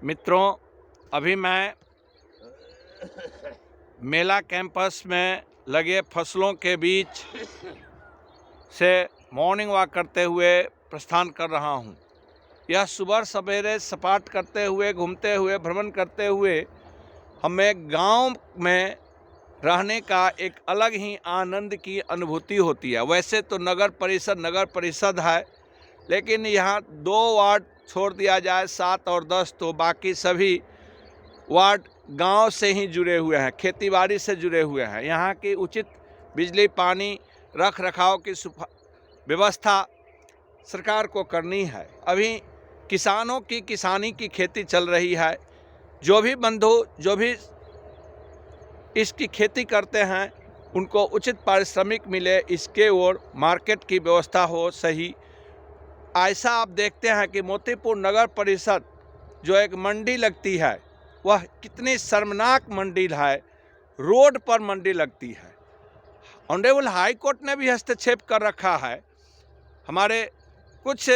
मित्रों, अभी मैं मेला कैंपस में लगे फसलों के बीच से मॉर्निंग वॉक करते हुए प्रस्थान कर रहा हूँ। यह सुबह सवेरे सपाट करते हुए, घूमते हुए, भ्रमण करते हुए हमें गांव में रहने का एक अलग ही आनंद की अनुभूति होती है। वैसे तो नगर परिषद है, लेकिन यहाँ 2 वार्ड छोड़ दिया जाए 7 और 10, तो बाकी सभी वार्ड गांव से ही जुड़े हुए हैं, खेतीबाड़ी से जुड़े हुए हैं। यहाँ की उचित बिजली, पानी, रख रखाव की व्यवस्था सरकार को करनी है। अभी किसानों की किसानी की खेती चल रही है। जो भी बंधु जो भी इसकी खेती करते हैं उनको उचित पारिश्रमिक मिले, इसके ओर मार्केट की व्यवस्था हो सही। ऐसा आप देखते हैं कि मोतीपुर नगर परिषद जो एक मंडी लगती है, वह कितनी शर्मनाक मंडी है। रोड पर मंडी लगती है। ऑनरेबल हाई कोर्ट ने भी हस्तक्षेप कर रखा है। हमारे कुछ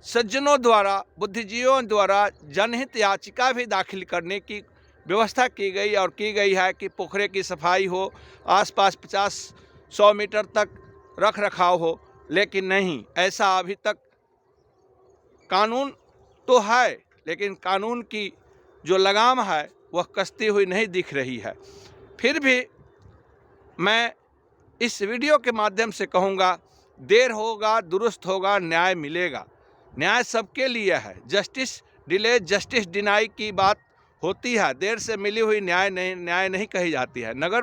सज्जनों द्वारा, बुद्धिजीवियों द्वारा जनहित याचिका भी दाखिल करने की व्यवस्था की गई और की गई है कि पोखरे की सफाई हो, आसपास 50-100 मीटर तक रख रखाव हो। लेकिन नहीं, ऐसा अभी तक कानून तो है, लेकिन कानून की जो लगाम है वह कसती हुई नहीं दिख रही है। फिर भी मैं इस वीडियो के माध्यम से कहूँगा, देर होगा दुरुस्त होगा, न्याय मिलेगा। न्याय सबके लिए है। जस्टिस डिले जस्टिस डिनाई की बात होती है। देर से मिली हुई न्याय नहीं कही जाती है। नगर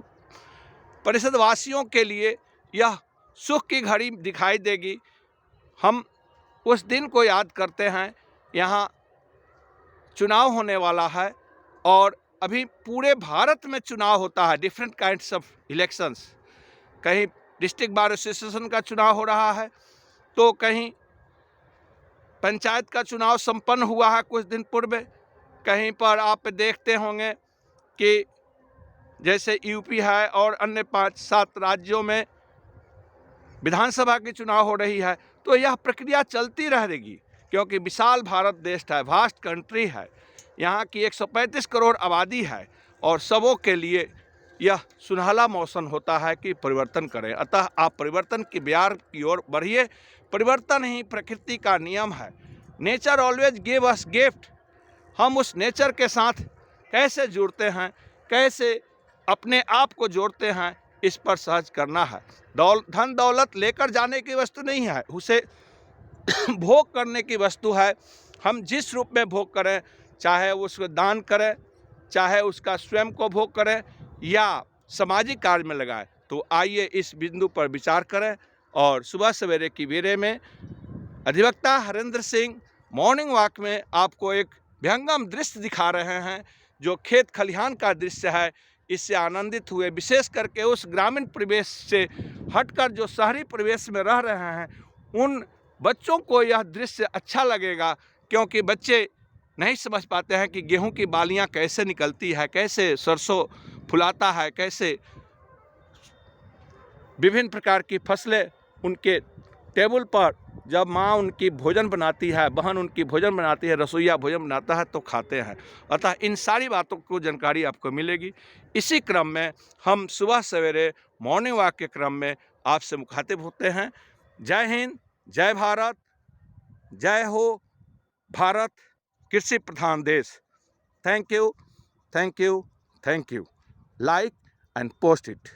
परिषद वासियों के लिए यह सुख की घड़ी दिखाई देगी। हम उस दिन को याद करते हैं। यहाँ चुनाव होने वाला है और अभी पूरे भारत में चुनाव होता है, डिफरेंट काइंड्स ऑफ इलेक्शंस। कहीं डिस्ट्रिक्ट बार एसोसिएशन का चुनाव हो रहा है, तो कहीं पंचायत का चुनाव संपन्न हुआ है कुछ दिन पूर्व। कहीं पर आप देखते होंगे कि जैसे यूपी है और अन्य 5-7 राज्यों में विधानसभा की चुनाव हो रही है। तो यह प्रक्रिया चलती रहेगी, क्योंकि विशाल भारत देश है, वास्ट कंट्री है। यहाँ की 135 करोड़ आबादी है और सबों के लिए यह सुनहला मौसम होता है कि परिवर्तन करें। अतः आप परिवर्तन की बयार की ओर बढ़िए। परिवर्तन ही प्रकृति का नियम है। Nature always give us gift. हम उस नेचर के साथ कैसे जुड़ते हैं, कैसे अपने आप को जोड़ते हैं, इस पर सहज करना है। धन दौलत लेकर जाने की वस्तु नहीं है, उसे भोग करने की वस्तु है। हम जिस रूप में भोग करें, चाहे उसको दान करें, चाहे उसका स्वयं को भोग करें या सामाजिक कार्य में लगाएं, तो आइए इस बिंदु पर विचार करें। और सुबह सवेरे की बेरे में अधिवक्ता हरेंद्र सिंह मॉर्निंग वॉक में आपको एक विहंगम दृश्य दिखा रहे हैं, जो खेत खलिहान का दृश्य है। इससे आनंदित हुए। विशेष करके उस ग्रामीण परिवेश से हटकर जो शहरी परिवेश में रह रहे हैं, उन बच्चों को यह दृश्य अच्छा लगेगा, क्योंकि बच्चे नहीं समझ पाते हैं कि गेहूं की बालियां कैसे निकलती है, कैसे सरसों फुलाता है, कैसे विभिन्न प्रकार की फसलें उनके टेबल पर जब माँ उनकी भोजन बनाती है, बहन उनकी भोजन बनाती है, रसोईया भोजन बनाता है, तो खाते हैं। अतः इन सारी बातों को जानकारी आपको मिलेगी। इसी क्रम में हम सुबह सवेरे मॉर्निंग वॉक के क्रम में आपसे मुखातिब होते हैं। जय हिंद, जय भारत, जय हो भारत कृषि प्रधान देश। Thank you, thank you, thank you. Like and post it.